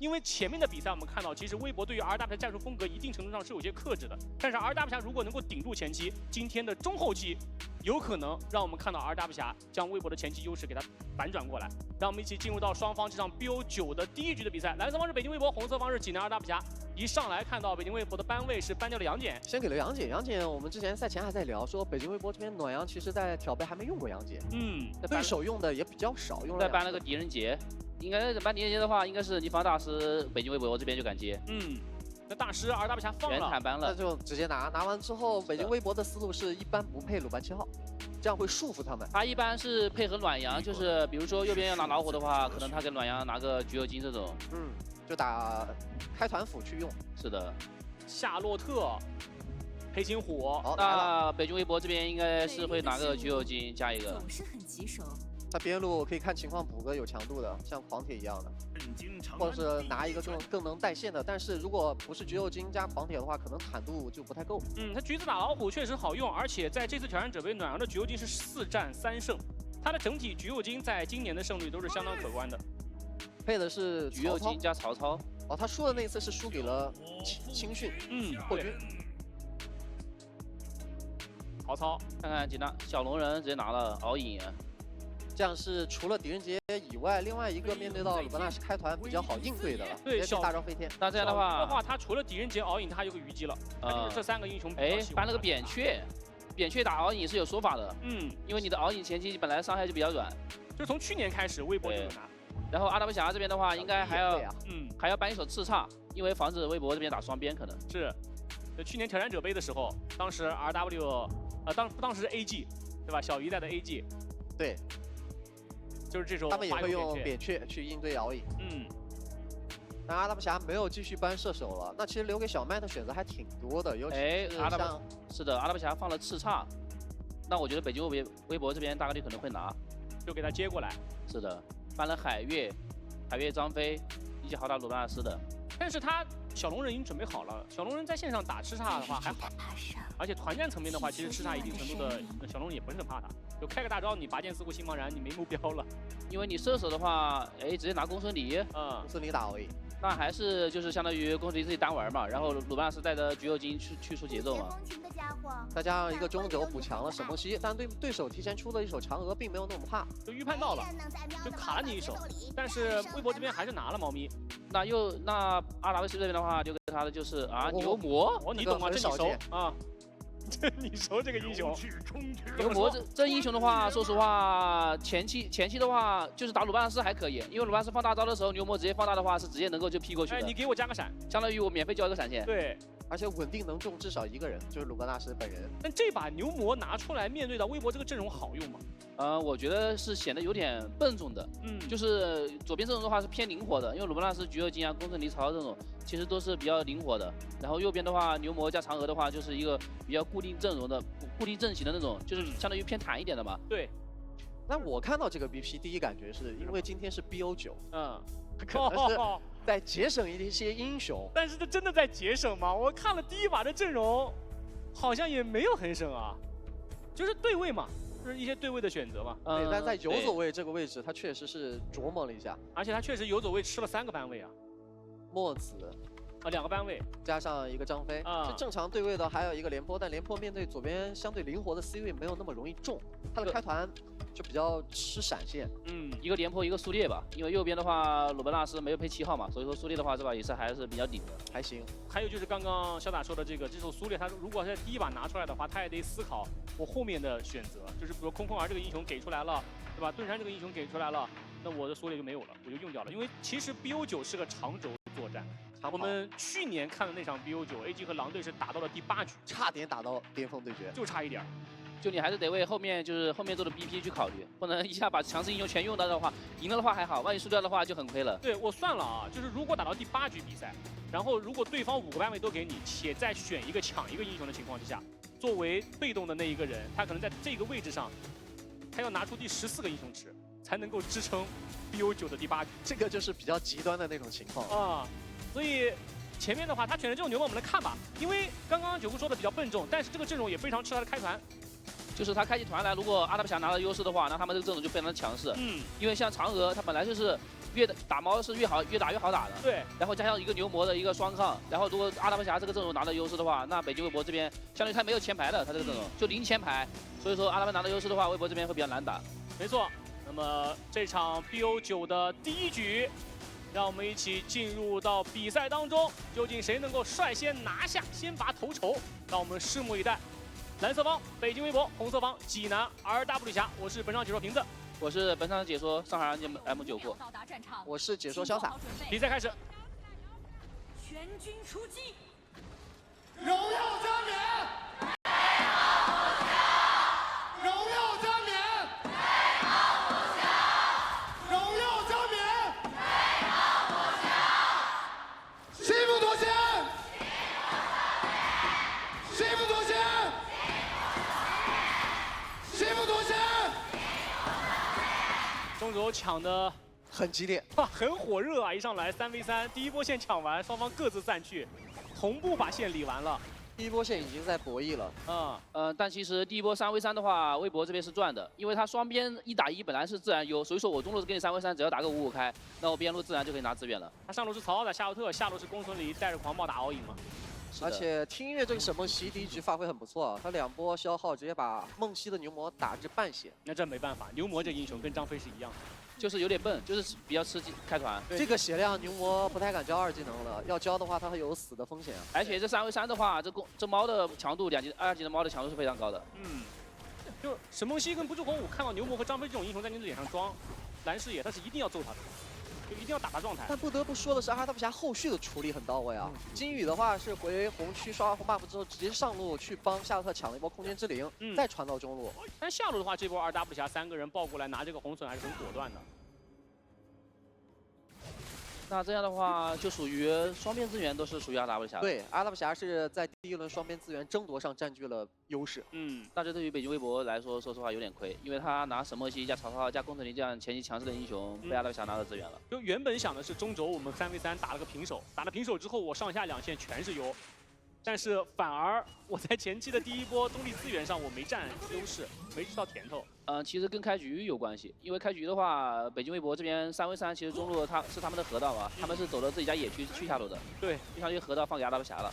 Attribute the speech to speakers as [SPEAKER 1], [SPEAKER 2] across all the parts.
[SPEAKER 1] 因为前面的比赛我们看到，其实微博对于 RW 的战术风格一定程度上是有些克制的。但是 RW 侠如果能够顶住前期，今天的中后期有可能让我们看到 RW 侠将微博的前期优势给它反转过来。让我们一起进入到双方这场 BO9的第一局的比赛。蓝色方是北京微博，红色方是济南 RW 侠。一上来看到北京微博的班位是搬掉了杨戬，
[SPEAKER 2] 先给了杨戬。杨戬，我们之前赛前还在聊说，北京微博这边暖阳其实在挑杯还没用过杨戬，对手用的也比较少，用了。
[SPEAKER 3] 再搬了个狄仁杰，应该搬狄仁杰的话，应该是尼方大师北京微博这边就敢接。
[SPEAKER 1] 那大师 RW 侠放了，
[SPEAKER 3] 全坦搬了，
[SPEAKER 2] 那就直接拿。拿完之后，北京微博的思路是一般不配鲁班7号。这样会束缚他们。
[SPEAKER 3] 他一般是配合暖阳，就是比如说右边要拿老虎的话，可能他给暖阳拿个橘右京这种。
[SPEAKER 2] 就打开团辅去用。
[SPEAKER 3] 是的。
[SPEAKER 1] 夏洛特，黑金虎。
[SPEAKER 3] 那北京微博这边应该是会拿个橘右京加一个。
[SPEAKER 4] 总是很棘手。
[SPEAKER 2] 他边路可以看情况补个有强度的，像狂铁一样的，或者是拿一个更能带线的。但是如果不是橘右京加狂铁的话，可能坦度就不太够。
[SPEAKER 1] 他橘子打老虎确实好用，而且在这次挑战者杯暖阳的橘右京是4战3胜，他的整体橘右京在今年的胜率都是相当可观的。
[SPEAKER 2] 配的是
[SPEAKER 3] 橘右京加曹操。
[SPEAKER 2] 哦，他输的那次是输给了青训，破军。
[SPEAKER 1] 曹操，
[SPEAKER 3] 看看济南小龙人直接拿了敖影。
[SPEAKER 2] 这样是除了狄仁杰以外，另外一个面对到鲁班纳是开团比较好应对的了。
[SPEAKER 1] 对，
[SPEAKER 2] 小大招飞天。
[SPEAKER 3] 那这样的话，
[SPEAKER 1] 他除了狄仁杰、敖影，他还有个虞姬了。就是这3个英雄。
[SPEAKER 3] 搬了个扁鹊，扁鹊打敖影是有说法的。因为你的敖影前期本来伤害就比较软，
[SPEAKER 1] 就从去年开始微博就有拿。
[SPEAKER 3] 然后RW侠这边的话，应该还要搬一手刺叉，因为防止微博这边打双边可能。
[SPEAKER 1] 是，去年挑战者杯的时候，当时 RW，当时是 AG， 对吧？小鱼带的 AG。
[SPEAKER 2] 对。
[SPEAKER 1] 就是这种，
[SPEAKER 2] 他们也会用扁鹊去应对敖影。那RW侠没有继续搬射手了，那其实留给小麦的选择还挺多的，尤其是像
[SPEAKER 3] 是的，RW侠放了刺叉，那我觉得北京微博这边大概率可能会拿，
[SPEAKER 1] 就给他接过来。
[SPEAKER 3] 是的，搬了海月张飞以及豪达鲁纳斯的，
[SPEAKER 1] 但是他小龙人已经准备好了，小龙人在线上打吃叉的话还好，而且团战层面的话，其实吃叉一定程度的小龙人也不是很怕他。就开个大招，你拔剑四顾心茫然，你没目标了。
[SPEAKER 3] 因为你射手的话，直接拿公孙离，
[SPEAKER 2] 公孙离打而已。
[SPEAKER 3] 那还是就是相当于公孙离自己单玩嘛，然后鲁班纳斯带着橘右京去出节奏嘛。
[SPEAKER 2] 再加上一个中轴补强了沈梦溪，但对手提前出了一手嫦娥，并没有那么怕，
[SPEAKER 1] 就预判到了，就卡了你一手。但是微博这边还是拿了猫咪。
[SPEAKER 3] 那RW这边的话，就跟他的就是牛魔，
[SPEAKER 1] 你懂吗？这你熟啊。你熟这个英雄，
[SPEAKER 3] 牛魔这英雄的话，说实话，前期的话就是打鲁班纳斯还可以，因为鲁班纳斯放大招的时候，牛魔直接放大的话是直接能够就劈过去的。
[SPEAKER 1] 你给我加个闪，
[SPEAKER 3] 相当于我免费交一个闪现。
[SPEAKER 1] 对，
[SPEAKER 2] 而且稳定能中至少1个人，就是鲁班纳斯本人。
[SPEAKER 1] 但这把牛魔拿出来面对到微博这个阵容好用吗？
[SPEAKER 3] 我觉得是显得有点笨重的。就是左边阵容的话是偏灵活的，因为鲁班纳斯、橘右京公孙离、曹操这种其实都是比较灵活的。然后右边的话，牛魔加嫦娥的话就是一个比较固定阵容的、固定阵型的那种，就是相当于偏坦一点的嘛。
[SPEAKER 1] 对。
[SPEAKER 2] 那我看到这个 BP 第一感觉是因为今天是 BO9，可能是在节省一些英雄。
[SPEAKER 1] 但是这真的在节省吗？我看了第一把的阵容，好像也没有很省啊，就是对位嘛。就是一些对位的选择嘛，
[SPEAKER 2] 对，但在游走位这个位置，他确实是琢磨了一下，
[SPEAKER 1] 而且他确实游走位吃了3个班位啊，
[SPEAKER 2] 墨子
[SPEAKER 1] 2个班位，
[SPEAKER 2] 加上一个张飞是正常对位的，还有一个廉颇，但廉颇面对左边相对灵活的 C 位没有那么容易中，他的开团就比较吃闪现，
[SPEAKER 3] 一个廉颇一个苏烈吧，因为右边的话鲁班纳斯没有配7号嘛，所以说苏烈的话这把也是还是比较顶的，
[SPEAKER 2] 还行。
[SPEAKER 1] 还有就是刚刚肖打说的这首苏烈，他如果是第一把拿出来的话，他也得思考我后面的选择，就是比如空儿这个英雄给出来了，对吧？盾山这个英雄给出来了，那我的苏烈就没有了，我就用掉了。因为其实 BO9是个长轴作战，我们去年看的那场 BO9，AG 和狼队是打到了第8局，
[SPEAKER 2] 差点打到巅峰对决，
[SPEAKER 1] 就差一点。
[SPEAKER 3] 就你还是得为后面做的 BP 去考虑，不能一下把强势英雄全用到的话，赢了的话还好，万一输掉的话就很亏了。
[SPEAKER 1] 对，我算了啊，就是如果打到第8局比赛，然后如果对方5个班位都给你，且再选一个抢一个英雄的情况之下，作为被动的那一个人，他可能在这个位置上，他要拿出第14个英雄池，才能够支撑 BO9的第8局。
[SPEAKER 2] 这个就是比较极端的那种情况
[SPEAKER 1] 啊，所以前面的话他选的这种牛魔我们来看吧，因为刚刚九姑说的比较笨重，但是这个阵容也非常吃他的开团。
[SPEAKER 3] 就是他开起团来，如果阿达布侠拿到优势的话，那他们这个阵容就非常的强势。因为像嫦娥，他本来就是打猫是越打越好打的。
[SPEAKER 1] 对。
[SPEAKER 3] 然后加上一个牛魔的一个双抗，然后如果阿达布侠这个阵容拿到优势的话，那北京微博这边相当于他没有前排的，他这个阵容就零前排，所以说阿达布拿到优势的话，微博这边会比较难打。
[SPEAKER 1] 没错。那么这场 BO9的第一局。 让我们一起进入到比赛当中，究竟谁能够率先拿下先拔头筹？让我们拭目以待。蓝色方北京微博，红色方济南 RW 侠，我是本场解说瓶子，
[SPEAKER 3] 我是本场解说上海 M9库，
[SPEAKER 2] 我是解说潇洒。
[SPEAKER 1] 比赛开始，
[SPEAKER 4] 全军出击，
[SPEAKER 5] 荣耀加冕，荣耀加冕，荣耀加冕。 欺负夺先！欺负夺先！欺负夺先！
[SPEAKER 1] 中轴抢的
[SPEAKER 2] 很激烈，
[SPEAKER 1] 很火热啊！一上来3v3，第一波线抢完，双方各自散去，同步把线理完了。
[SPEAKER 2] 第一波线已经在博弈了。
[SPEAKER 3] 但其实第一波3v3的话，微博这边是赚的，因为他双边1打1本来是自然优，所以说我中路给你3v3，只要打个5-5开，那我边路自然就可以拿资源了。
[SPEAKER 1] 他上路是曹操打夏洛特，下路是公孙离带着狂暴打敖影嘛。
[SPEAKER 2] 而且听音乐这个沈梦溪第一局发挥很不错，他2波消耗直接把梦溪的牛魔打至半血。
[SPEAKER 1] 那这没办法，牛魔这英雄跟张飞是一样的。
[SPEAKER 3] 就是有点笨，就是比较吃开团。
[SPEAKER 2] 这个血量牛魔不太敢交2技能了，要交的话它会有死的风险。
[SPEAKER 3] 而且这3v3的话，这猫的强度2级的猫的强度是非常高的。
[SPEAKER 1] 就是沈梦溪跟不住红武看到牛魔和张飞这种英雄在你的脸上装蓝视野，但是一定要揍他的，就一定要打他状态。
[SPEAKER 2] 但不得不说的是，阿达布侠后续的处理很到位啊。金宇的话是回红区刷完红 buff 之后，直接上路去帮夏洛特抢了一波空间之灵，再传到中路。
[SPEAKER 1] 但下路的话，这波RW 侠3个人抱过来拿这个红隼还是很果断的。
[SPEAKER 3] 那这样的话，就属于双边资源都是属于阿达布侠。
[SPEAKER 2] 对，阿达布侠是在第一轮双边资源争夺上占据了优势。
[SPEAKER 3] 但这对于北京微博来说，说实话有点亏，因为他拿沈墨熙加曹操加公孙离这样前期强势的英雄，被阿达布侠拿到资源了。
[SPEAKER 1] 就原本想的是中轴我们3v3打了个平手，打了平手之后我上下2线全是优，但是反而我在前期的第一波中立资源上我没占优势，没吃到甜头。
[SPEAKER 3] 其实跟开局有关系，因为开局的话，北京微博这边3v3，其实中路他们的河道嘛，他们是走到自己家野区去下路的，
[SPEAKER 1] 对，
[SPEAKER 3] 就相当于河道放给阿达布侠了。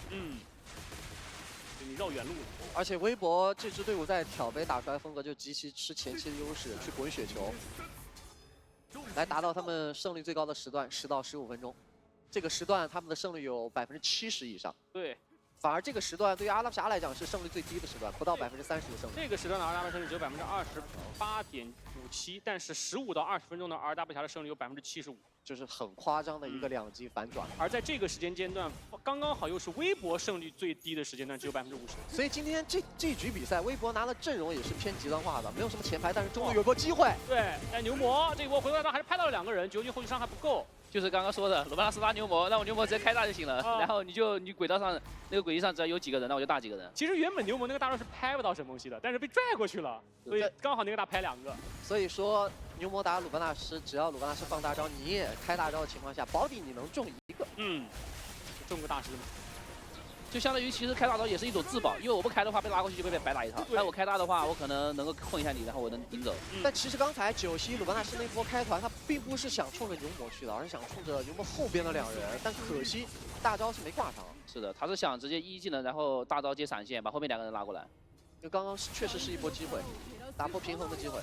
[SPEAKER 1] 你绕远路了。
[SPEAKER 2] 而且微博这支队伍在挑杯打出来风格就极其吃前期的优势，去滚雪球，来达到他们胜率最高的时段10到15分钟。这个时段他们的胜率有70%以上。
[SPEAKER 1] 对。
[SPEAKER 2] 反而这个时段对于阿拉布侠来讲是胜率最低的时段，不到30%的胜率。
[SPEAKER 1] 这个时段的 RW 胜率只有28.57%，但是15到20分钟的 RW 侠的胜率有75%，
[SPEAKER 2] 就是很夸张的一个2级反转。
[SPEAKER 1] 而在这个时间阶段，刚刚好又是微博胜率最低的时间段，只有50%。
[SPEAKER 2] 所以今天这局比赛，微博拿的阵容也是偏极端化的，没有什么前排，但是中路有波机会。
[SPEAKER 1] 对，但牛魔这一波回合上还是拍到了2个人，究竟后续伤害不够。
[SPEAKER 3] 就是刚刚说的，鲁班纳斯拉牛魔，让我牛魔直接开大就行了。然后你轨道上那个轨迹上只要有几个人，那我就大几个人。
[SPEAKER 1] 其实原本牛魔那个大招是拍不到沈梦溪的，但是被拽过去了，所以刚好那个大拍2个。
[SPEAKER 2] 所以说牛魔打鲁班纳斯，只要鲁班纳斯放大招，你也开大招的情况下，保底你能中1个。
[SPEAKER 1] 中个大师嘛。
[SPEAKER 3] 就相当于其实开大招也是一种自保，因为我不开的话被拉过去就会被白打一套。但我开大的话，我可能能够混一下你，然后我能赢走。
[SPEAKER 2] 但其实刚才97鲁班纳斯那波开团，他并不是想冲着牛魔去的，而是想冲着牛魔后边的2人。但可惜大招是没挂上。
[SPEAKER 3] 是的，他是想直接1技能，然后大招接闪现，把后面2个人拉过来。
[SPEAKER 2] 因为刚刚确实是一波机会，打破平衡的机会。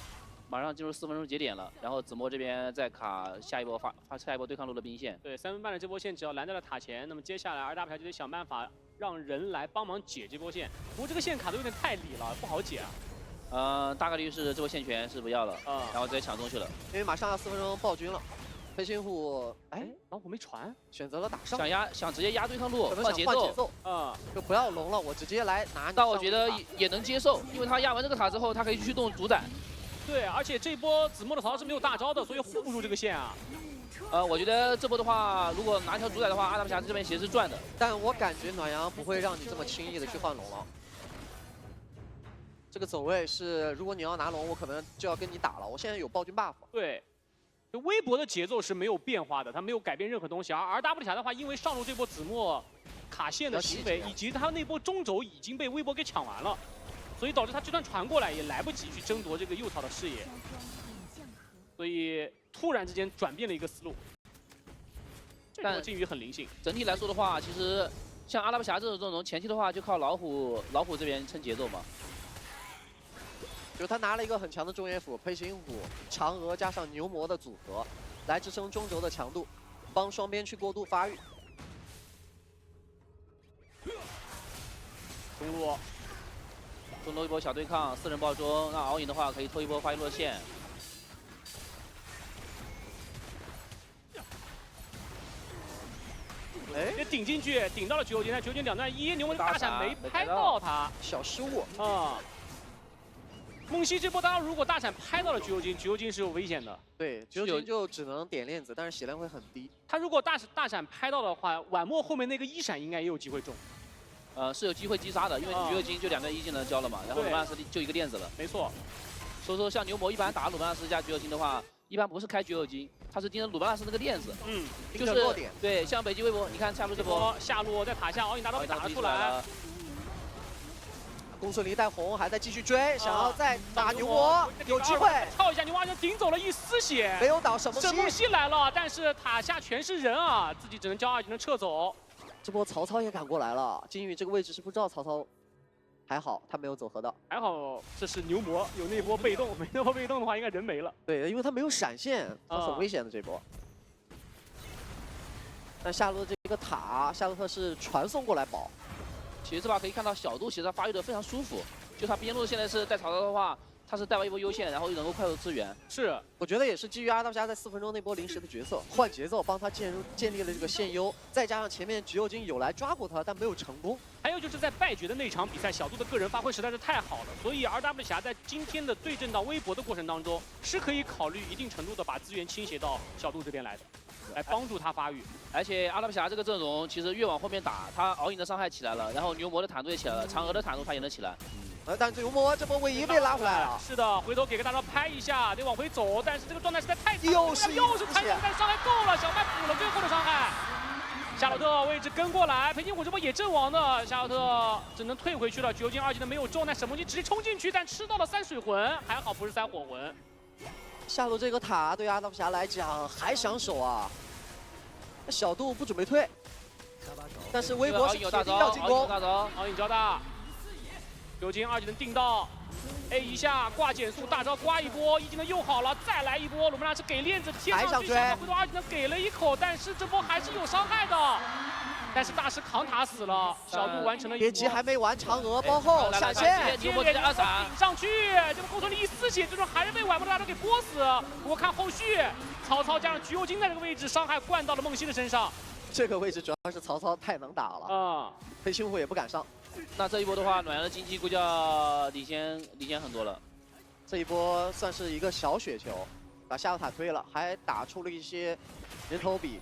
[SPEAKER 3] 马上进入4分钟节点了，然后子墨这边再卡下一波下一波对抗路的兵线。
[SPEAKER 1] 对，3分半的这波线只要拦在了塔前，那么接下来RW侠就得想办法让人来帮忙解这波线。不过这个线卡的有点太里了，不好解啊。
[SPEAKER 3] 大概率是这波线权是不要了，然后直接抢中去了。
[SPEAKER 2] 因为马上要4分钟暴君了，飞行虎
[SPEAKER 1] 老虎没传，
[SPEAKER 2] 选择了打上，
[SPEAKER 3] 想直接压对抗路，
[SPEAKER 2] 换节奏，就不要龙了，我直接来拿你。
[SPEAKER 3] 但我觉得也能接受，因为他压完这个塔之后，他可以驱动主宰。
[SPEAKER 1] 对，而且这波子墨的曹操是没有大招的，所以护不住这个线啊。
[SPEAKER 3] 我觉得这波的话，如果拿条主宰的话，阿达布侠这边其实是赚的。
[SPEAKER 2] 但我感觉暖阳不会让你这么轻易的去换龙了。这个走位是，如果你要拿龙，我可能就要跟你打了。我现在有暴君 buff。
[SPEAKER 1] 对，就微博的节奏是没有变化的，他没有改变任何东西。而W侠的话，因为上路这波子墨卡线的行为，以及他那波中轴已经被微博给抢完了。所以导致他就算传过来也来不及去争夺这个右槽的视野，所以突然之间转变了一个思路。但金鱼很灵性。
[SPEAKER 3] 整体来说的话，其实像阿拉伯侠这种前期的话，就靠老虎这边撑节奏嘛。
[SPEAKER 2] 就是他拿了一个很强的中野辅、配星虎、嫦娥加上牛魔的组合，来支撑中轴的强度，帮双边去过度发育。
[SPEAKER 3] 中路一波小对抗，4人爆中，那敖影的话可以偷一波发育落线。
[SPEAKER 2] 哎，
[SPEAKER 1] 也顶进去，顶到了999，但9992段1，牛魔的大闪没拍到他，
[SPEAKER 2] 小失误
[SPEAKER 1] 啊。梦溪这波当然如果大闪拍到了999是有危险的。
[SPEAKER 2] 对，999就只能点链子，但是血量会很低。
[SPEAKER 1] 他如果大闪拍到的话，晚末后面那个1闪应该也有机会中。
[SPEAKER 3] 是有机会击杀的，因为999就2段1技能交了嘛，然后鲁班纳斯就一个链子了。
[SPEAKER 1] 没错。
[SPEAKER 3] 所以说像牛魔一般打鲁班纳斯加999的话，一般不是开999，他是盯着鲁班纳斯那个链子。就是
[SPEAKER 2] 弱点。
[SPEAKER 3] 对，像北极微博，你看下路这波，
[SPEAKER 1] 下路在塔下，敖影大刀被打了出来。
[SPEAKER 2] 公孙离带红还在继续追，想要再打牛魔，有机会
[SPEAKER 1] 跳一下，牛魔就顶走了一丝血，
[SPEAKER 2] 没有倒沈
[SPEAKER 1] 梦溪来了，但是塔下全是人啊，自己只能交2技能撤走。
[SPEAKER 2] 这波曹操也赶过来了，金宇这个位置是不知道曹操，还好他没有走河道，
[SPEAKER 1] 还好这是牛魔有那波被动，没那波被动的话应该人没了。
[SPEAKER 2] 对，因为他没有闪现，他很危险的这波。但下路的这个塔，夏洛特是传送过来保。
[SPEAKER 3] 其实这把可以看到小度其实他发育的非常舒服，就他边路现在是带曹操的话，他是带完一波优线，然后又能够快速支援。
[SPEAKER 1] 是，
[SPEAKER 2] 我觉得也是基于阿道侠在4分钟那波临时的角色换节奏，帮他建立了这个线优，再加上前面橘右京有来抓过他，但没有成功。
[SPEAKER 1] 还有就是在败局的那场比赛，小度的个人发挥实在是太好了，所以 RW 侠在今天的对阵到微博的过程当中，是可以考虑一定程度的把资源倾斜到小度这边来的。来帮助他发育，
[SPEAKER 3] 而且阿拉伯侠这个阵容其实越往后面打，他敖影的伤害起来了，然后牛魔的坦度也起来了，嫦娥的坦度他也能起来。
[SPEAKER 2] 但牛魔这波位移被拉回来了。
[SPEAKER 1] 是的，回头给个大招拍一下，得往回走，但是这个状态实在太惨，
[SPEAKER 2] 又是
[SPEAKER 1] 残忍，但伤害够了，小麦补了最后的伤害。夏洛特位置跟过来，裴金虎这波也阵亡的，夏洛特只能退回去了。橘右京2技能没有中，但沈梦姬直接冲进去，但吃到了3水魂，还好不是3火魂。
[SPEAKER 2] 下路这个塔对阿道侠来讲还想守啊。小度不准备退，但是微博是铁定要进攻。
[SPEAKER 1] 敖影交大，橘右京2技能定到 ，A 一下挂减速，大招刮一波，1技能又好了，再来一波。鲁班纳是给链子贴上去，下回头2技能给了一口，但是这波还是有伤害的。但是大师扛塔死了，小度完成了一波。
[SPEAKER 2] 别急，还没完，嫦娥包后闪现，
[SPEAKER 3] 牛魔直接2闪
[SPEAKER 1] 顶上去，这个公孙离一丝血，最终还是被晚末的大招给波死。不过看后续。曹操加上橘右京在这个位置，伤害灌到了梦溪的身上。
[SPEAKER 2] 这个位置主要是曹操太能打了裴星虎也不敢上。
[SPEAKER 3] 那这一波的话，暖阳的经济估计要领先很多了。
[SPEAKER 2] 这一波算是一个小雪球，把下路塔推了，还打出了一些人头比。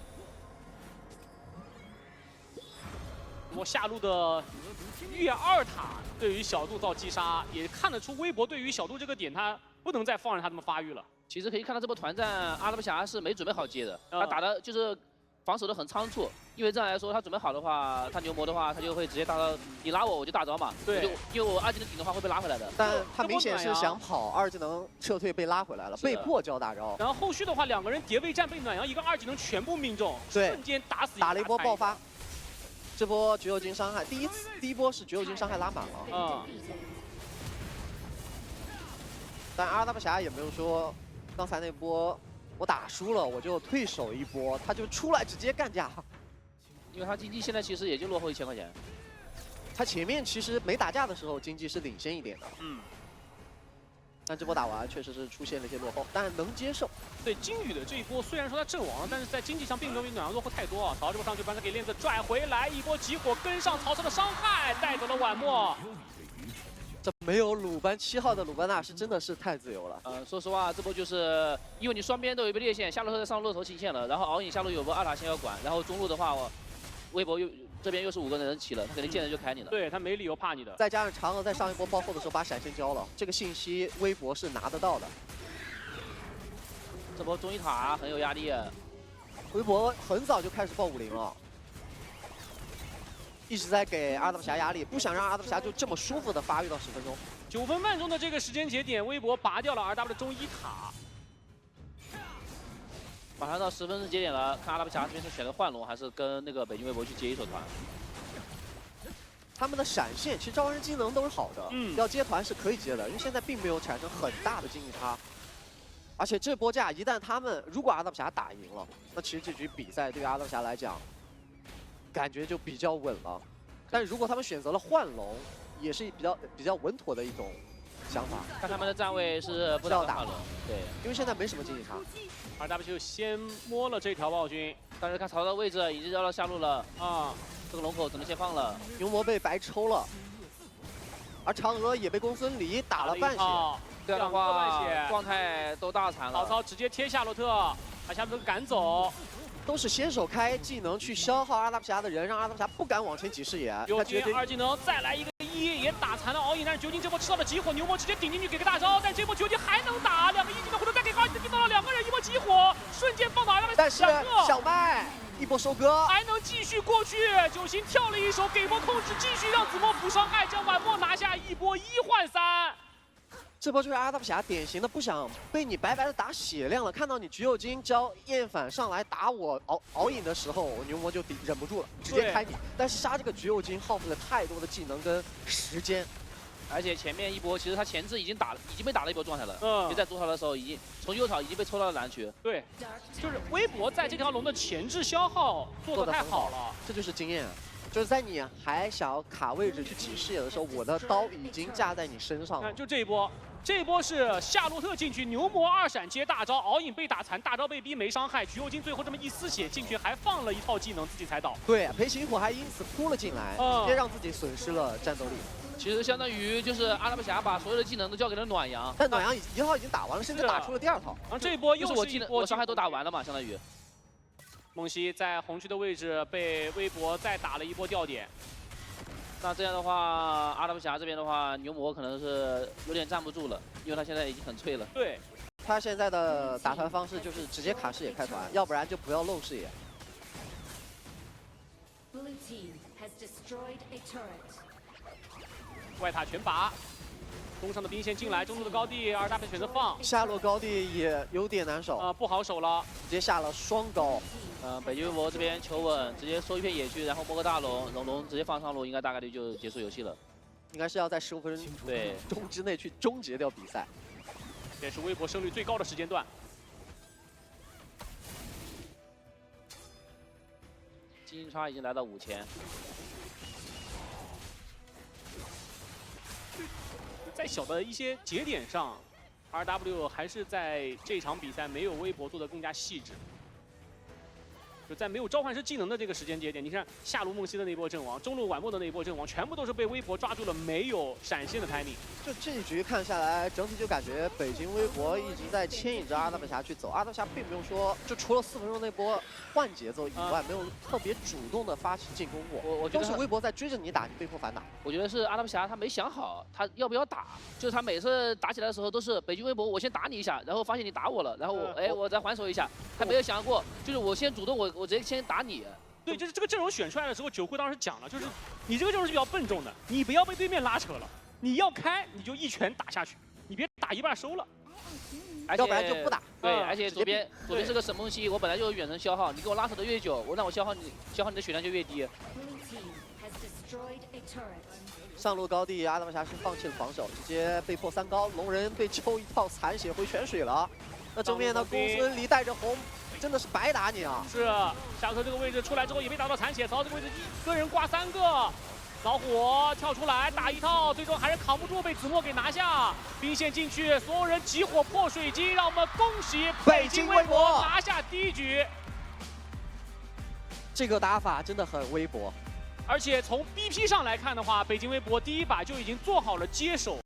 [SPEAKER 1] 那么下路的月2塔对于小度造击杀，也看得出微博对于小度这个点，他不能再放任他这么发育了。
[SPEAKER 3] 其实可以看到这波团战，阿拉伯侠是没准备好接的，他打的就是防守的很仓促。因为这样来说，他准备好的话，他牛魔的话，他就会直接大招，你拉我就大招嘛。对，因为我2技能顶的话会被拉回来的。
[SPEAKER 2] 但他明显是想跑，2技能撤退被拉回来了，被迫交大招。
[SPEAKER 1] 然后后续的话，2个人叠位战被暖阳一个2技能全部命中，瞬间打死。
[SPEAKER 2] 打了一波爆发，这波橘右京伤害第一波是橘右京伤害拉满了。但阿拉伯侠也没有说。刚才那波我打输了，我就退守一波，他就出来直接干架。
[SPEAKER 3] 因为他经济现在其实也就落后1000块钱。
[SPEAKER 2] 他前面其实没打架的时候经济是领先一点的。但这波打完确实是出现了一些落后，但能接受。
[SPEAKER 1] 对金宇的这一波虽然说他阵亡了，但是在经济上并没有比暖阳落后太多啊。曹操这波上去把他给链子拽回来，一波集火跟上曹操的伤害，带走了晚末。
[SPEAKER 2] 这没有鲁班7号的鲁班纳是真的是太自由了。
[SPEAKER 3] 说实话，这波就是因为你双边都有一波裂线，下路在上路头清线了，然后敖影下路有波2塔线要管，然后中路的话，微博这边又是5个人起了，他肯定见人就开你了。
[SPEAKER 1] 对他没理由怕你的。
[SPEAKER 2] 再加上嫦娥在上一波爆后的时候把闪现交了，这个信息微博是拿得到的。
[SPEAKER 3] 这波中1塔很有压力。
[SPEAKER 2] 微博很早就开始爆50了。一直在给阿德巴侠压力，不想让阿德巴侠就这么舒服的发育到10分钟。
[SPEAKER 1] 9分半钟的这个时间节点，微博拔掉了 RW 的中一塔。
[SPEAKER 3] 马上到10分钟节点了，看阿拉伯侠这边是选择换龙，还是跟那个北京微博去接一手团？
[SPEAKER 2] 他们的闪现其实召唤师技能都是好的，要接团是可以接的，因为现在并没有产生很大的经济差。而且这波架一旦他们如果阿德巴侠打赢了，那其实这局比赛对于阿德巴侠来讲，感觉就比较稳了。但是如果他们选择了换龙，也是比较稳妥的一种想法。
[SPEAKER 3] 看他们的站位是不
[SPEAKER 2] 要打
[SPEAKER 3] 换龙，对，
[SPEAKER 2] 因为现在没什么经济差。
[SPEAKER 1] RW 先摸了这条暴君，
[SPEAKER 3] 但是看曹操的位置已经绕到下路了啊，这个龙口只能先放了。
[SPEAKER 2] 牛魔被白抽了，而嫦娥也被公孙离打了半血，
[SPEAKER 3] 这样的话状态都大残了。
[SPEAKER 1] 曹操直接贴夏洛特，把夏洛特赶走，
[SPEAKER 2] 都是先手开技能去消耗阿拉伯侠的人，让阿拉伯侠不敢往前挤视野。
[SPEAKER 1] 有接二技能再来一个1，也打残了敖乙，但是究竟这波吃到了集火，牛魔直接顶进去给个大招，但这波究竟还能打2个1技能，回头再给敖乙盯到了2个人，一波集火，瞬间放倒2个。
[SPEAKER 2] 但是小麦一波收割，
[SPEAKER 1] 还能继续过去，九星跳了一手，给波控制，继续让子墨补伤害，将晚墨拿下一波1换3。
[SPEAKER 2] 这波就是阿德巴侠典型的不想被你白白的打血量了，看到你橘右京交厌反上来打我敖乙的时候，牛魔就忍不住了，直接开你。但是杀这个橘右京耗费了太多的技能跟时间，
[SPEAKER 3] 而且前面一波其实他前置已经被打了一波状态了，就在左草的时候已经从右草已经被抽到了蓝区。
[SPEAKER 1] 对，就是微博在这条龙的前置消耗做得太好了，
[SPEAKER 2] 这就是经验。 就是在你还想要卡位置去挤视野的时候，我的刀已经架在你身上了。
[SPEAKER 1] 就这一波，这一波是夏洛特进去，牛魔2闪接大招，敖乙被打残，大招被逼没伤害，橘右京最后这么一丝血进去，还放了一套技能，自己才倒。
[SPEAKER 2] 对，裴行虎还因此扑了进来，直接让自己损失了战斗力。
[SPEAKER 3] 其实相当于就是阿拉伯侠把所有的技能都交给了暖阳，
[SPEAKER 2] 但暖阳一套已经打完了，甚至打出了第2套。
[SPEAKER 1] 然后这一波又是
[SPEAKER 3] 我技能我伤害都打完了嘛，相当于。
[SPEAKER 1] 梦溪在红区的位置被微博再打了一波吊点，
[SPEAKER 3] 那这样的话，阿拉伯侠这边的话，牛魔可能是有点站不住了，因为他现在已经很脆了。
[SPEAKER 1] 对，
[SPEAKER 2] 他现在的打团方式就是直接卡视野开团，要不然就不要露视野。
[SPEAKER 1] 外塔全拔，中上的兵线进来，中路的高地，RW选择放，
[SPEAKER 2] 下路高地也有点难守
[SPEAKER 1] 不好守了，
[SPEAKER 2] 直接下了双高。
[SPEAKER 3] 北极微博这边求稳，直接收一片野区，然后摸个大龙，龙直接放上路，应该大概率就结束游戏了。
[SPEAKER 2] 应该是要在15分钟之内去终结掉比赛。
[SPEAKER 1] 这是微博胜率最高的时间段。
[SPEAKER 3] 经济差已经来到5000。
[SPEAKER 1] 在小的一些节点上 ，RW 还是在这场比赛没有微博做得更加细致。就在没有召唤师技能的这个时间节点，你看下路梦溪的那一波阵亡，中路晚墨的那一波阵亡，全部都是被微博抓住了没有闪现的 timing。
[SPEAKER 2] 就这一局看下来，整体就感觉北京微博一直在牵引着阿德巴侠去走，阿德巴侠并没有说，就除了4分钟那波换节奏以外，没有特别主动的发起进攻过。我觉得都是微博在追着你打，你被迫反打。
[SPEAKER 3] 我觉得是阿德巴侠他没想好他要不要打，就是他每次打起来的时候都是北京微博我先打你一下，然后发现你打我了，然后我再还手一下，他没有想过就是我先主动我直接先打你。
[SPEAKER 1] 对，就是这个阵容选出来的时候，九辉当时讲了，就是你这个阵容是比较笨重的，你不要被对面拉扯了，你要开你就一拳打下去，你别打一半收了，
[SPEAKER 2] 要不然就不打。
[SPEAKER 3] 对，而且左边是个沈梦溪，我本来就有远程消耗，你给我拉扯的越久，让我消耗你的血量就越低。
[SPEAKER 2] 上路高地，阿德巴侠是放弃了防守，直接被迫3高，龙人被抽一套残血回泉水了。那正面的公孙离带着红。 真的是白打你啊！
[SPEAKER 1] 是夏洛特这个位置出来之后也被打到残血，曹操这个位置一个人挂3个，老虎跳出来打一套，最终还是扛不住，被子墨给拿下。兵线进去，所有人集火破水晶，让我们恭喜北京微博拿下第1局。
[SPEAKER 2] 这个打法真的很微博，
[SPEAKER 1] 而且从 BP 上来看的话，北京微博第1把就已经做好了接手。